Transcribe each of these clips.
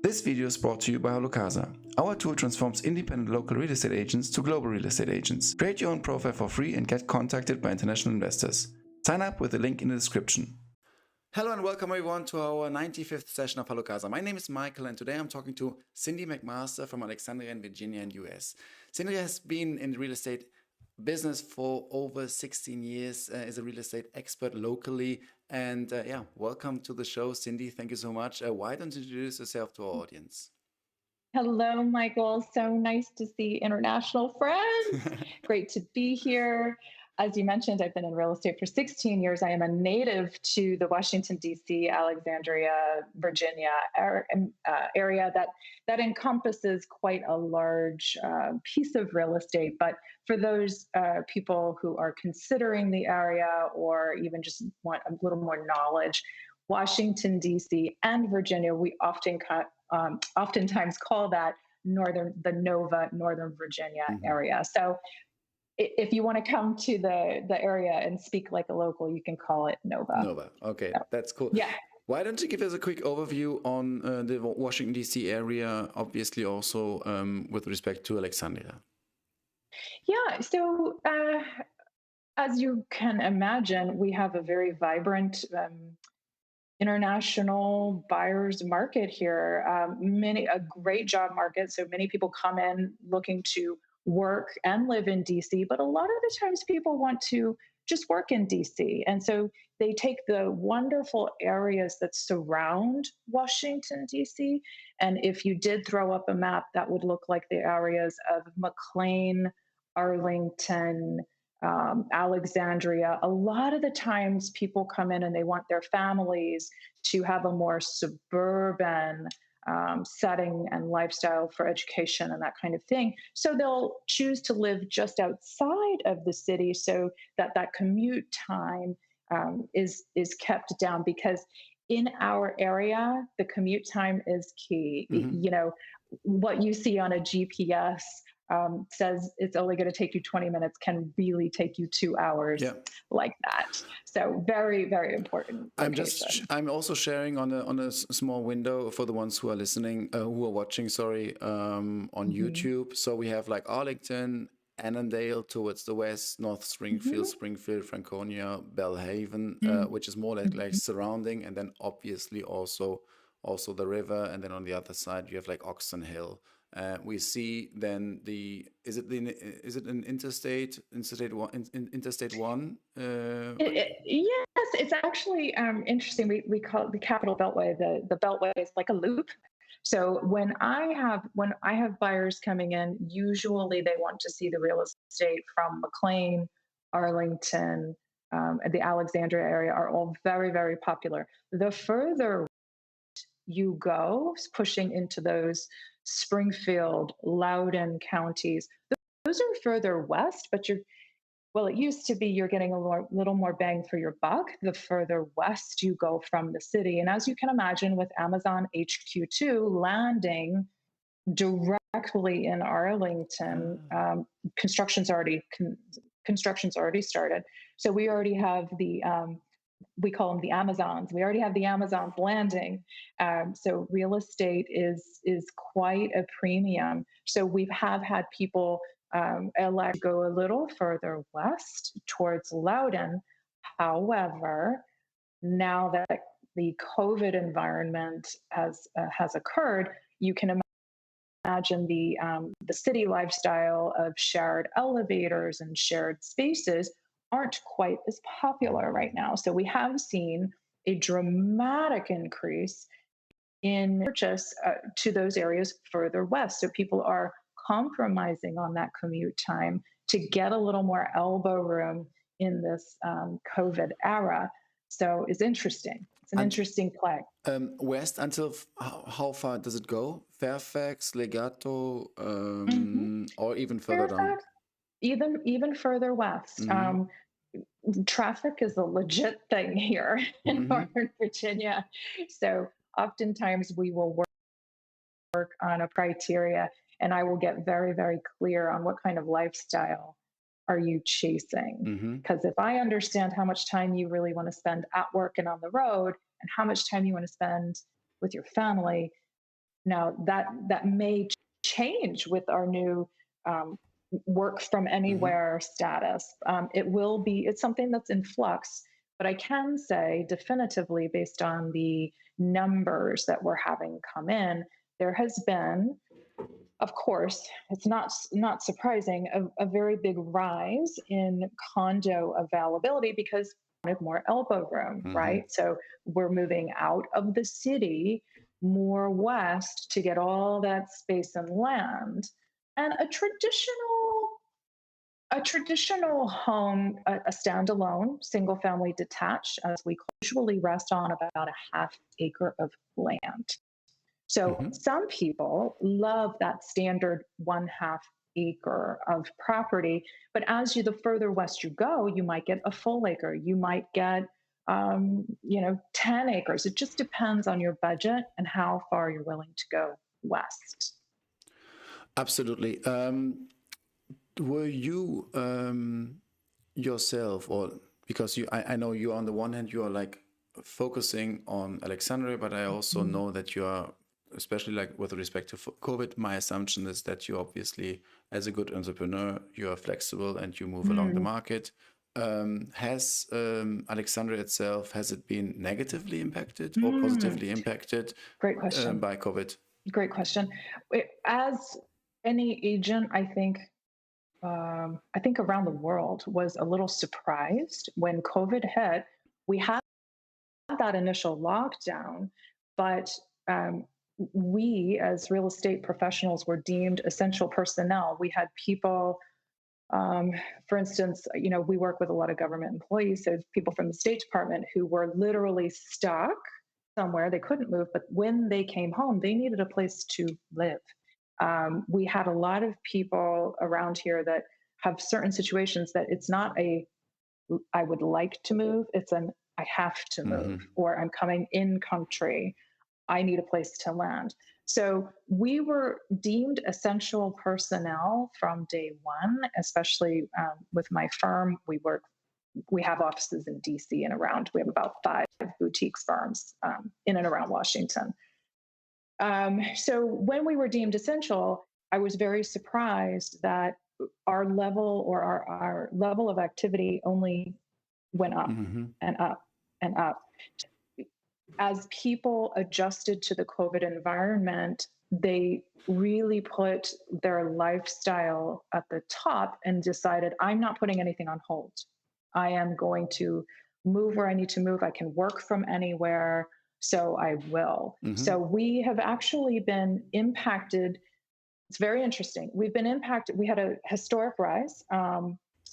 This video is brought to you by Holocasa. Our tool transforms independent local real estate agents to global real estate agents. Create your own profile for free and get contacted by international investors. Sign up with the link in the description. Hello and welcome everyone to our 95th session of Holocasa. My name is Michael and today I'm talking to Sandy McMaster from Alexandria in Virginia in the US. Sandy has been in the real estate business for over 16 years, is a real estate expert locally. And welcome to the show, Cindy. Thank you so much. Why don't you introduce yourself to our audience? Hello, Michael. So nice to see international friends. Great to be here. As you mentioned, I've been in real estate for 16 years. I am a native to the Washington, D.C., Alexandria, Virginia area that encompasses quite a large piece of real estate. But for those people who are considering the area or even just want a little more knowledge, Washington, D.C. and Virginia, we oftentimes call that the Nova, Northern Virginia area. So if you want to come to the area and speak like a local, you can call it Nova. Nova. Okay, so, that's cool. Yeah. Why don't you give us a quick overview on the Washington, D.C. area, obviously also with respect to Alexandria? Yeah, so as you can imagine, we have a very vibrant international buyers market here. A great job market. So many people come in looking to work and live in DC, but a lot of the times people want to just work in DC. And so they take the wonderful areas that surround Washington, DC. And if you did throw up a map, that would look like the areas of McLean, Arlington, Alexandria. A lot of the times people come in and they want their families to have a more suburban setting and lifestyle for education and that kind of thing. So they'll choose to live just outside of the city so that commute time is kept down, because in our area, the commute time is key. You know, what you see on a GPS says it's only going to take you 20 minutes can really take you 2 hours, like that. So very, very important. I'm also sharing on a small window for the ones who are listening, who are watching, on YouTube. So we have like Arlington, Annandale towards the west, North Springfield, Springfield, Franconia, Belhaven, which is more like surrounding, and then obviously also the river, and then on the other side you have like Oxon Hill. We see then is it an interstate one? Yes, it's actually interesting. We call it the Capital Beltway. The Beltway is like a loop. So when I have buyers coming in, usually they want to see the real estate from McLean, Arlington, and the Alexandria area are all very, very popular. The further you go, pushing into those Springfield, Loudoun counties, those are further west, but it used to be you're getting a little more bang for your buck the further west you go from the city. And as you can imagine, with Amazon HQ2 landing directly in Arlington, construction's already started. So we already have we call them the Amazons. We already have the Amazons landing. So real estate is quite a premium. So we have had people elect to go a little further west towards Loudoun. However, now that the COVID environment has occurred, you can imagine the city lifestyle of shared elevators and shared spaces aren't quite as popular right now. So we have seen a dramatic increase in purchase to those areas further west. So people are compromising on that commute time to get a little more elbow room in this COVID era. So it's interesting. It's an interesting play. West until how far does it go? Fairfax, Legato, or even further down? Even further west. Traffic is a legit thing here in Northern Virginia. So oftentimes we will work on a criteria, and I will get very, very clear on what kind of lifestyle are you chasing. Because if I understand how much time you really want to spend at work and on the road, and how much time you want to spend with your family, Now that may change with our new um, work from Hmm. anywhere status. It's something that's in flux, but I can say definitively, based on the numbers that we're having come in, there has been, of course, it's not surprising, a very big rise in condo availability because we wanted more elbow room, Hmm. right? So we're moving out of the city more west to get all that space and land. And a traditional home, a standalone single family detached, as we usually rest on about a half acre of land. So Hmm. some people love that standard 1/2 acre of property, but the further west you go, you might get a full acre. You might get 10 acres. It just depends on your budget and how far you're willing to go west. Absolutely. Were you yourself, or because I know you on the one hand you are like focusing on Alexandria, but I also Mm. know that you are, especially like with respect to COVID, my assumption is that you obviously, as a good entrepreneur, you are flexible and you move along the Mm. market. Has Alexandria itself, has it been negatively impacted or Mm. positively impacted Great question. by COVID? Great question. As any agent, I think around the world was a little surprised when COVID hit. We had that initial lockdown, but um, we, as real estate professionals, were deemed essential personnel. We had people, um, for instance, we work with a lot of government employees, so people from the State Department who were literally stuck somewhere. They couldn't move, but when they came home, they needed a place to live. We had a lot of people around here that have certain situations that it's not a I would like to move, it's an I have to move, Hmm. or I'm coming in country, I need a place to land. So we were deemed essential personnel from day one, especially with my firm. We have offices in DC and around. We have about 5 boutique firms in and around Washington. So when we were deemed essential, I was very surprised that our level of activity only went up Hmm. and up and up. As people adjusted to the COVID environment, they really put their lifestyle at the top and decided, I'm not putting anything on hold. I am going to move where I need to move. I can work from anywhere. So I will. Hmm. So we have actually been impacted. It's very interesting. We've been impacted. We had a historic rise.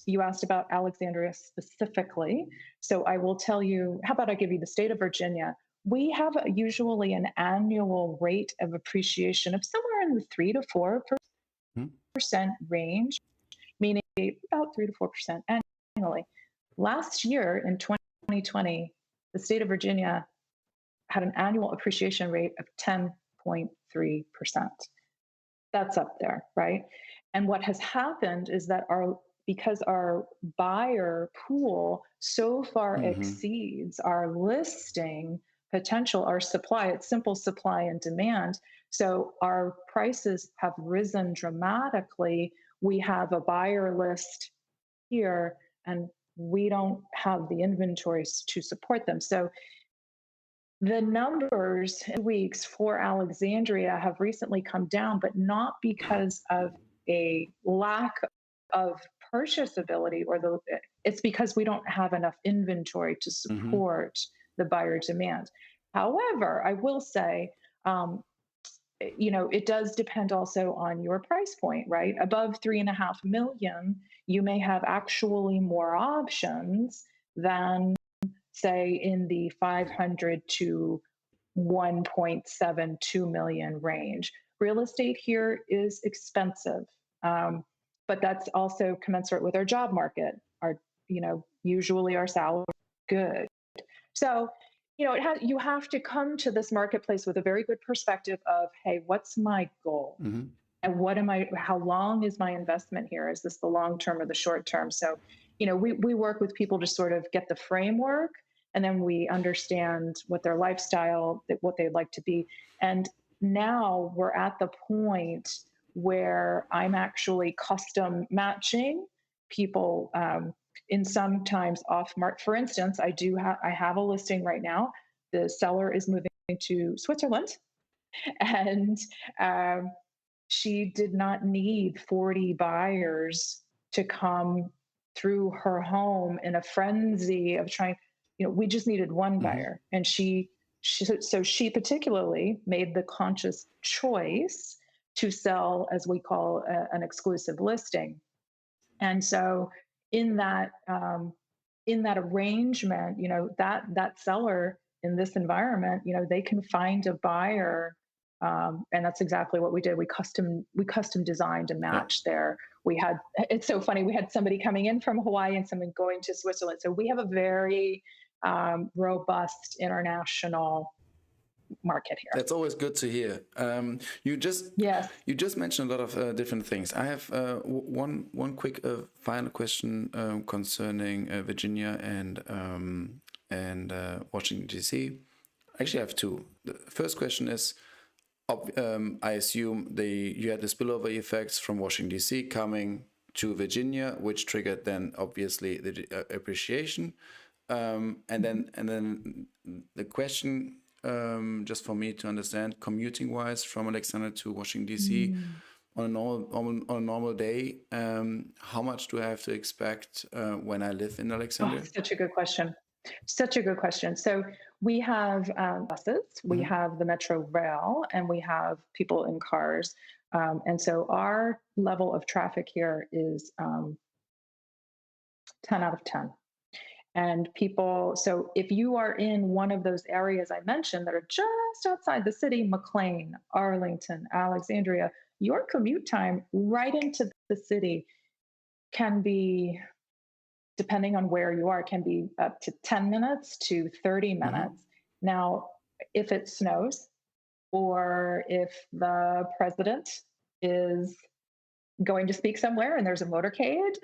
You asked about Alexandria specifically. So I will tell you, how about I give you the state of Virginia? We have usually an annual rate of appreciation of somewhere in the 3 to 4% range, meaning about 3 to 4% annually. Last year in 2020, the state of Virginia had an annual appreciation rate of 10.3%. That's up there, right? And what has happened is that because our buyer pool so far Hmm. exceeds our listing potential, our supply, it's simple supply and demand. So our prices have risen dramatically. We have a buyer list here, and we don't have the inventories to support them. So the numbers in weeks for Alexandria have recently come down, but not because of a lack of purchase ability it's because we don't have enough inventory to Hmm. support the buyer demand. However, I will say, um, it does depend also on your price point, right? Above 3.5 million, you may have actually more options than say in the 500 to 1.72 million range. Real estate here is expensive, but that's also commensurate with our job market. Usually our salary is good. So, you have to come to this marketplace with a very good perspective of, hey, what's my goal? Hmm. And how long is my investment here? Is this the long term or the short term? So, we work with people to sort of get the framework, and then we understand what their lifestyle, what they'd like to be. And now we're at the point where I'm actually custom matching people in sometimes off mark. For instance, I have a listing right now. The seller is moving to Switzerland, and um, she did not need 40 buyers to come through her home in a frenzy of trying. We just needed one buyer, and she particularly made the conscious choice to sell, as we call an exclusive listing. And so in that arrangement, that seller in this environment, they can find a buyer. And that's exactly what we did. We custom designed a match there. It's so funny. We had somebody coming in from Hawaii and someone going to Switzerland. So we have a very robust international market here. That's always good to hear. You just mentioned a lot of different things. I have one quick final question concerning Virginia and Washington D.C. Actually, I have two. The first question is, I assume you had the spillover effects from Washington D.C. coming to Virginia, which triggered then obviously the appreciation, and then the question. Just for me to understand, commuting wise from Alexandria to Washington D.C. on a normal day, how much do I have to expect when I live in Alexandria? Oh, such a good question. So we have buses, we have the Metro Rail, and we have people in cars. And so our level of traffic here is 10 out of 10. And so if you are in one of those areas I mentioned that are just outside the city, McLean, Arlington, Alexandria, your commute time right into the city can be, depending on where you are, can be up to 10 minutes to 30 minutes. Now, if it snows or if the president is going to speak somewhere and there's a motorcade,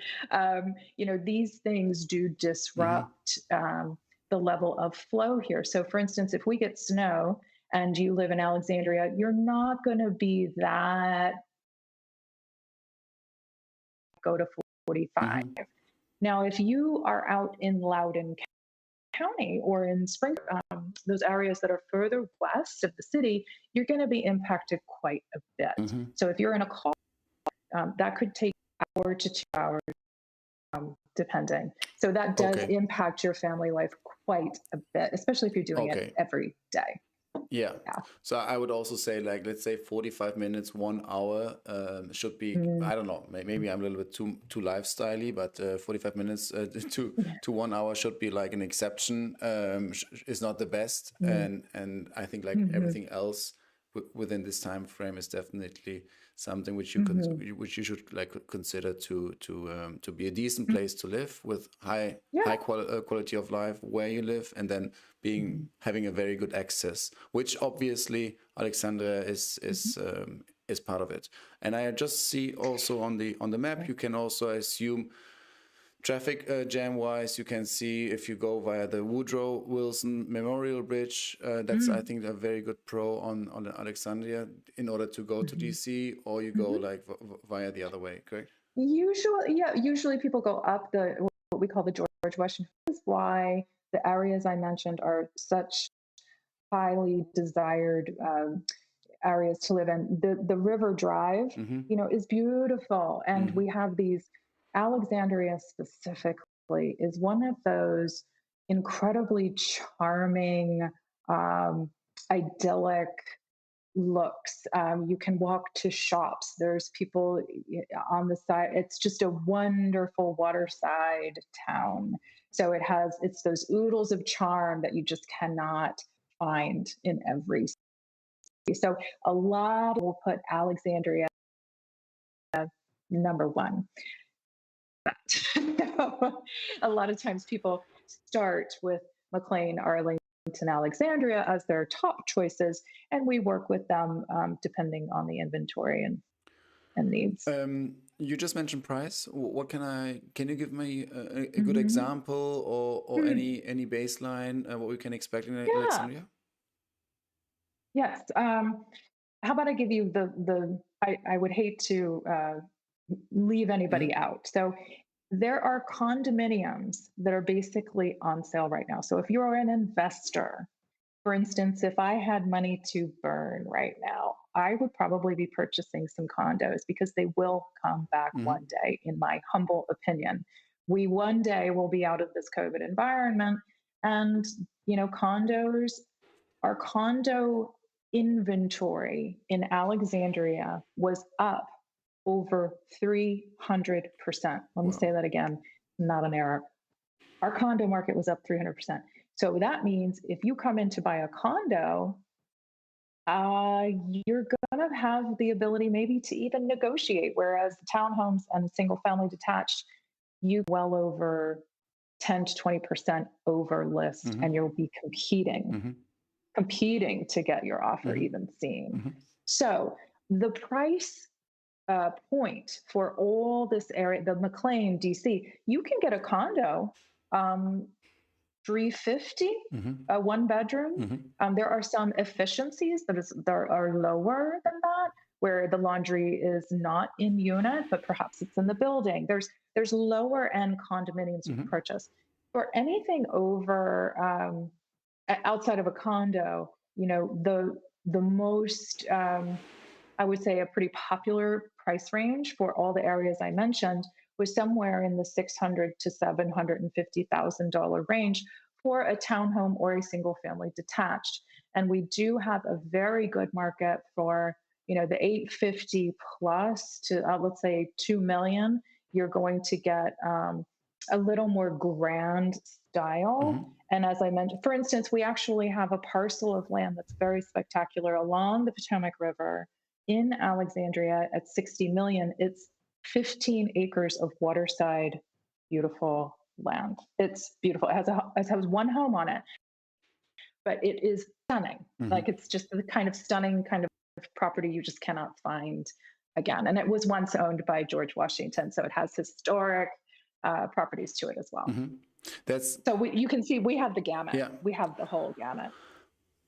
these things do disrupt the level of flow here. So for instance, if we get snow and you live in Alexandria, you're not going to be that go to 45. Now, if you are out in Loudoun County or in Spring, those areas that are further west of the city, you're going to be impacted quite a bit. So if you're in a car, that could take an hour to 2 hours, depending. So that does impact your family life quite a bit, especially if you're doing it every day. Yeah. So I would also say, like, let's say 45 minutes, 1 hour should be, I don't know, maybe I'm a little bit too lifestyle-y, but 45 minutes to 1 hour should be like an exception, is not the best. And I think like everything else within this time frame is definitely something which you should like consider to be a decent place to live with high quality of life where you live, and then having a very good access, which obviously Alexandria is part of it. And I just see also on the map, you can also assume traffic jam wise, you can see if you go via the Woodrow Wilson Memorial Bridge, that's I think a very good pro on Alexandria in order to go to DC, or you go like via the other way, correct? Usually people go up what we call the George Washington. This is why the areas I mentioned are such highly desired areas to live in. The River Drive, is beautiful, and we have these. Alexandria specifically is one of those incredibly charming, idyllic looks. You can walk to shops. There's people on the side. It's just a wonderful waterside town. So it's those oodles of charm that you just cannot find in every city. So a lot will put Alexandria number one. A lot of times people start with McLean, Arlington, Alexandria as their top choices, and we work with them depending on the inventory and needs. You just mentioned price. Can you give me a good example or any baseline what we can expect in Alexandria? Yes. how about I give you I would hate to leave anybody Mhm. out. So there are condominiums that are basically on sale right now. So if you're an investor, for instance, if I had money to burn right now, I would probably be purchasing some condos because they will come back Mhm. one day, in my humble opinion. We one day will be out of this COVID environment. And, condos, our condo inventory in Alexandria was up over 300%. Let me Wow. say that again, not an error. Our condo market was up 300%. So that means if you come in to buy a condo, you're going to have the ability maybe to even negotiate. Whereas townhomes and single family detached, you well over 10 to 20% over list, Mhm. and you'll be Mhm. competing to get your offer Mhm. even seen. Mhm. So the price point for all this area, the McLean, DC, you can get a condo, um, 350, Mhm. a one bedroom. Mhm. There are some efficiencies that are lower than that, where the laundry is not in unit, but perhaps it's in the building. There's lower end condominiums you can Mhm. purchase. For anything over outside of a condo, the most I would say a pretty popular price range for all the areas I mentioned was somewhere in the 600 to $750,000 range for a townhome or a single family detached. And we do have a very good market for, the 850 plus to let's say 2 million. You're going to get a little more grand style. Mhm. And as I mentioned, for instance, we actually have a parcel of land that's very spectacular along the Potomac River in Alexandria at 60 million. It's 15 acres of waterside, beautiful land. It's beautiful. It has one home on it, but it is stunning. Like, Mhm. it's just the kind of stunning kind of property you just cannot find again. And it was once owned by George Washington, so it has historic properties to it as well. Mhm. That's So you can see we have the gamut. yeah. We have the whole gamut.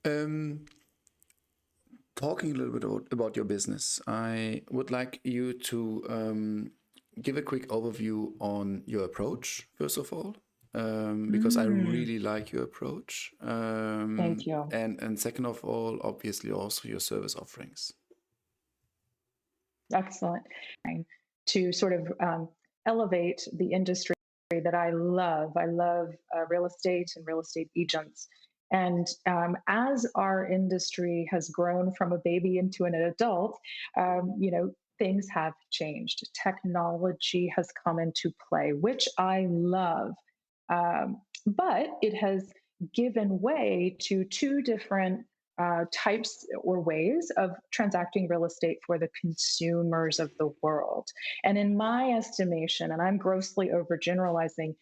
Um, Talking a little bit about your business, I would like you to give a quick overview on your approach, first of all, because I Mm, really like your approach. thank you. And second of all, obviously also your service offerings. Excellent. To sort of elevate the industry that I love. I love real estate and real estate agents. And as our industry has grown from a baby into an adult, things have changed. Technology has come into play, which I love. But it has given way to two different types or ways of transacting real estate for the consumers of the world. And in my estimation, and I'm grossly overgeneralizing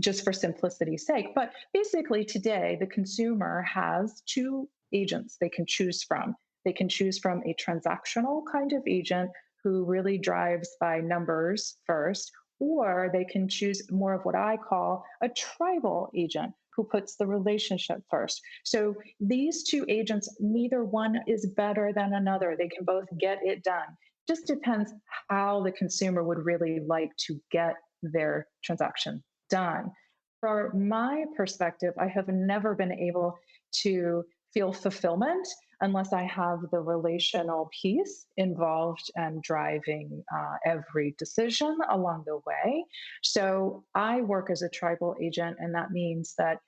just for simplicity's sake, but basically today the consumer has two agents they can choose from. They can choose from a transactional kind of agent who really drives by numbers first, or they can choose more of what I call a tribal agent who puts the relationship first. So these two agents, neither one is better than another. They can both get it done. Just depends how the consumer would really like to get their transaction done. From my perspective, I have never been able to feel fulfillment unless I have the relational piece involved and driving every decision along the way. So I work as a tribal agent, and that means that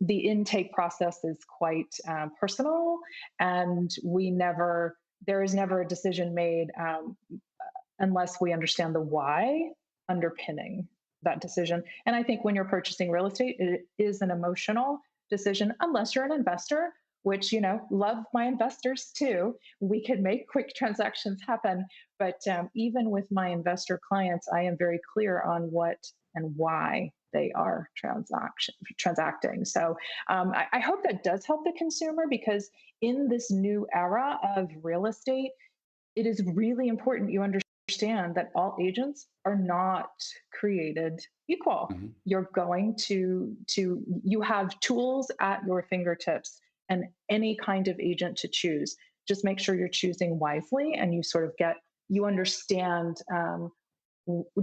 the intake process is quite personal, and there is never a decision made unless we understand the why underpinning that decision. And I think when you're purchasing real estate, it is an emotional decision, unless you're an investor, which, love my investors too. We can make quick transactions happen. But even with my investor clients, I am very clear on what and why they are transacting. So I hope that does help the consumer, because in this new era of real estate, it is really important you understand that all agents are not created equal. Mhm. You're going you have tools at your fingertips and any kind of agent to choose. just make sure you're choosing wisely and you sort of you understand,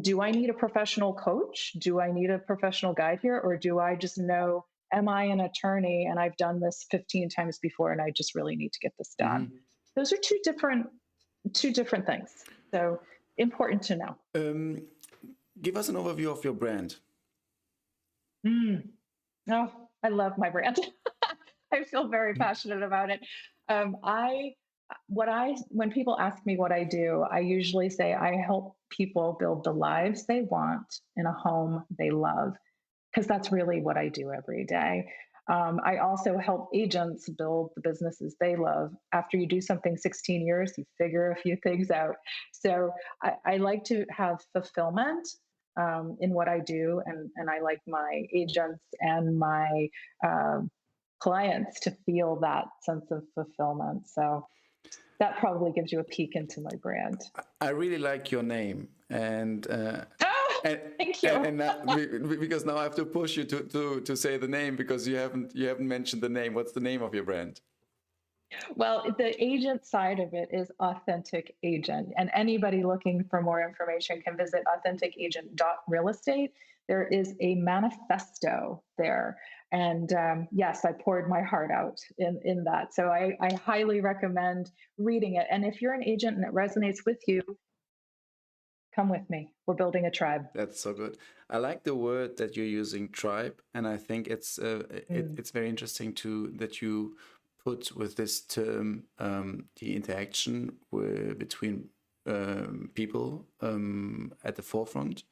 do I need a professional coach? Do I need a professional guide here? Or do I just know, am I an attorney and I've done this 15 times before and I just really need to get this done? Mm-hmm. Those are two different things. So important to know. Give us an overview of your brand. Oh, I love my brand. I feel very passionate about it. When people ask me what I do, I usually say I help people build the lives they want in a home they love, because that's really what I do every day. I also help agents build the businesses they love. After you do something 16 years, you figure a few things out. So I like to have fulfillment in what I do, and I like my agents and my clients to feel that sense of fulfillment. So that probably gives you a peek into my brand. I really like your name, and thank you. And now, because now I have to push you to say the name, because you haven't mentioned the name. What's the name of your brand? Well, the agent side of it is Authentic Agent, and anybody looking for more information can visit authenticagent.realestate. There is a manifesto there, and yes, I poured my heart out in that. So I highly recommend reading it. And if you're an agent and it resonates with you, come with me. We're building a tribe. That's so good. I like the word that you're using, tribe, and I think it's very interesting that you put with this term the interaction between people at the forefront,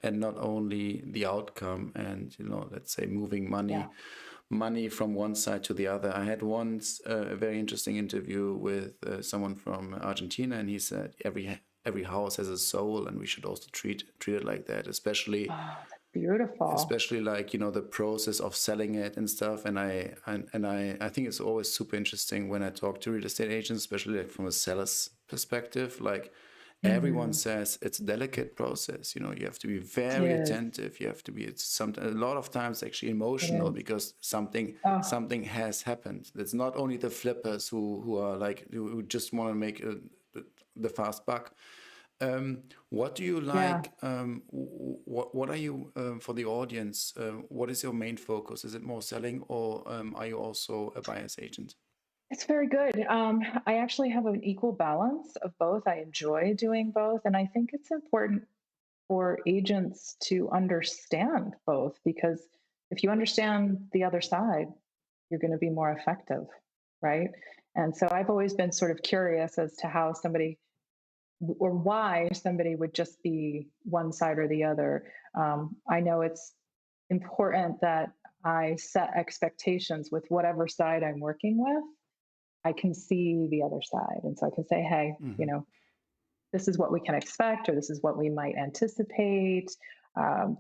and not only the outcome and, let's say, moving money from one side to the other. I had once a very interesting interview with someone from Argentina, and he said every house has a soul, and we should also treat it like that, especially beautiful, especially like the process of selling it and stuff. And I think it's always super interesting when I talk to real estate agents, especially like from a seller's perspective. Like everyone says it's a delicate process. You have to be very attentive. You have to be a lot of times actually emotional, because something has happened. It's not only the flippers who are like who just want to make the fast buck. What do you like? What are you for the audience? What is your main focus? Is it more selling, or are you also a buyer's agent? It's very good. I actually have an equal balance of both. I enjoy doing both, and I think it's important for agents to understand both, because if you understand the other side, you're going to be more effective, right? And so I've always been sort of curious as to how somebody, or why somebody would just be one side or the other. I know it's important that I set expectations with whatever side I'm working with. I can see the other side. And so I can say, hey, this is what we can expect, or this is what we might anticipate.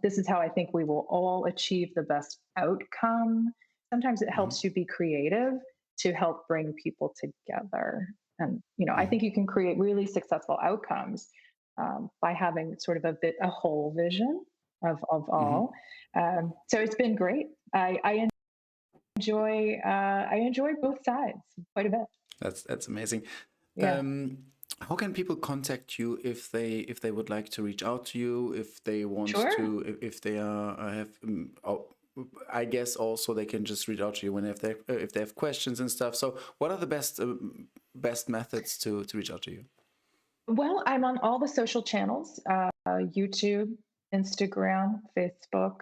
This is how I think we will all achieve the best outcome. Sometimes it helps you be creative to help bring people together. And, I think you can create really successful outcomes by having sort of a whole vision of all. So it's been great. I enjoy both sides quite a bit. That's amazing. Yeah. How can people contact you if they would like to reach out to you, if they want to, if they have? I guess also they can just reach out to you if they have questions and stuff. So, what are the best methods to reach out to you? Well, I'm on all the social channels: YouTube, Instagram, Facebook.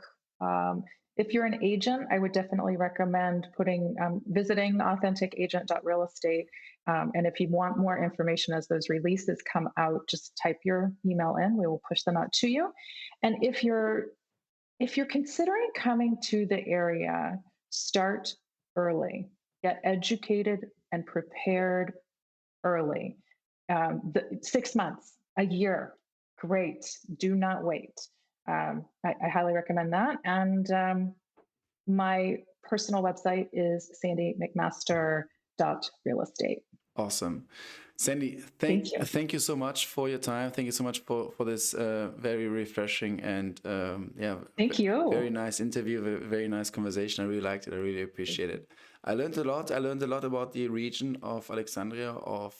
If you're an agent, I would definitely recommend visiting authenticagent.realestate. And if you want more information as those releases come out, just type your email in. We will push them out to you. And if you're considering coming to the area, start early. Get educated and prepared early. 6 months, a year, great. Do not wait. I highly recommend that. And my personal website is sandymcmaster.realestate. Awesome. Sandy, thank you so much for your time. Thank you so much for this very refreshing and thank you. Very nice interview, very nice conversation. I really liked it. I really appreciate it. I learned a lot. I learned a lot about the region of Alexandria, of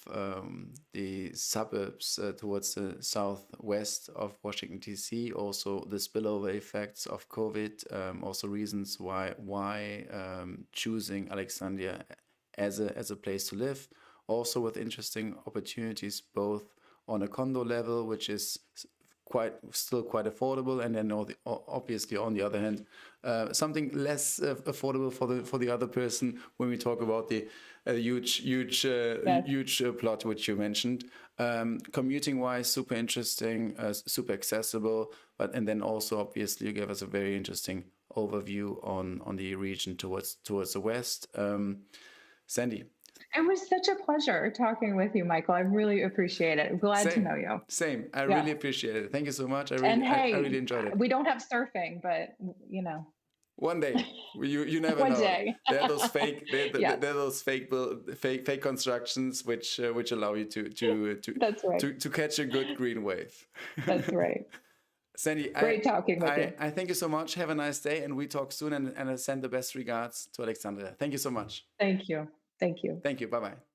the suburbs towards the southwest of Washington, D.C., also the spillover effects of COVID, also reasons why choosing Alexandria as a place to live, also with interesting opportunities both on a condo level, which is still quite affordable, and then obviously on the other hand, something less affordable for the other person when we talk about the huge plot which you mentioned. Commuting wise, super interesting, super accessible, and then also obviously you gave us a very interesting overview on the region towards the west. Sandy. It was such a pleasure talking with you, Michael. I really appreciate it. I'm glad to know you. Same. I really appreciate it. Thank you so much. I really enjoyed it. We don't have surfing, but one day, you never one know. Day. There are those fake constructions which allow you to That's right. to catch a good green wave. That's right. Sandy, great talking with you. I thank you so much. Have a nice day, and we talk soon. And I send the best regards to Alexandria. Thank you so much. Thank you. Thank you. Thank you. Bye-bye.